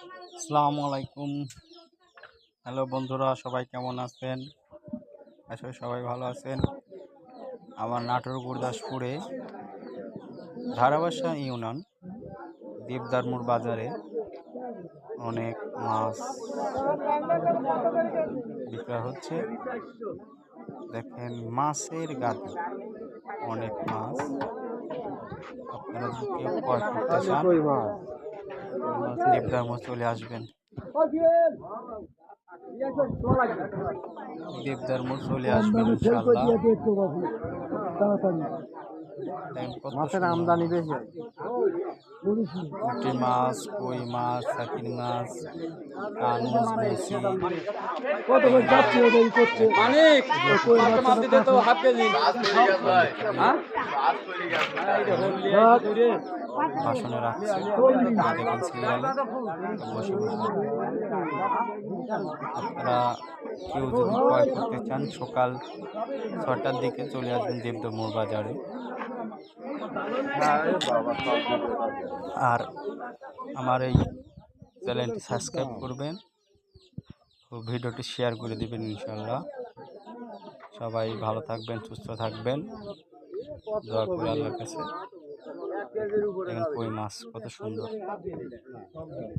আসসালামু আলাইকুম। হ্যালো বন্ধুরা, সবাই কেমন আছেন? আসলে সবাই ভালো আছেন। আমার নাটোর গুরদাসপুরে ধারাবাসা ইউনিয়ন দেবদারমোড় বাজারে অনেক মাছ বিক্রয় হচ্ছে। দেখেন মাছের গাদি, অনেক মাছ। আপনারা যদি কেউ ক্রয় করতে চান দেবদারমোড় চলে আসবেন। দেবদারমোড় চলে আসবেন ইনশাআল্লাহ। কত মাছের সুন্দর আমদানি মাছ, বেশি। পুঁটি মাছ, কই মাছ, চাকির মাছ, কানুস, মুসি, কত করে যাচ্ছে ওদের করছে মানিক এগুলো মাপ দিতে তো হাফ কেজি হ্যাঁ বাসনে রাখছে। এই দেখেন সিরিয়ালে বসে বসে। আপনারা কেউ যদি ক্রয় করতে চান সকাল 6টার দিকে চলে আসবেন দেবদারমোড় বাজারে। আর আমার এই চ্যানেলটি সাবস্ক্রাইব করবেন ও ভিডিওটি শেয়ার করে দেবেন ইনশাল্লাহ। সবাই ভালো থাকবেন, সুস্থ থাকবেন, দোয়া করে আল্লাহর কাছে। দেখেন কই মাছ কত সুন্দর।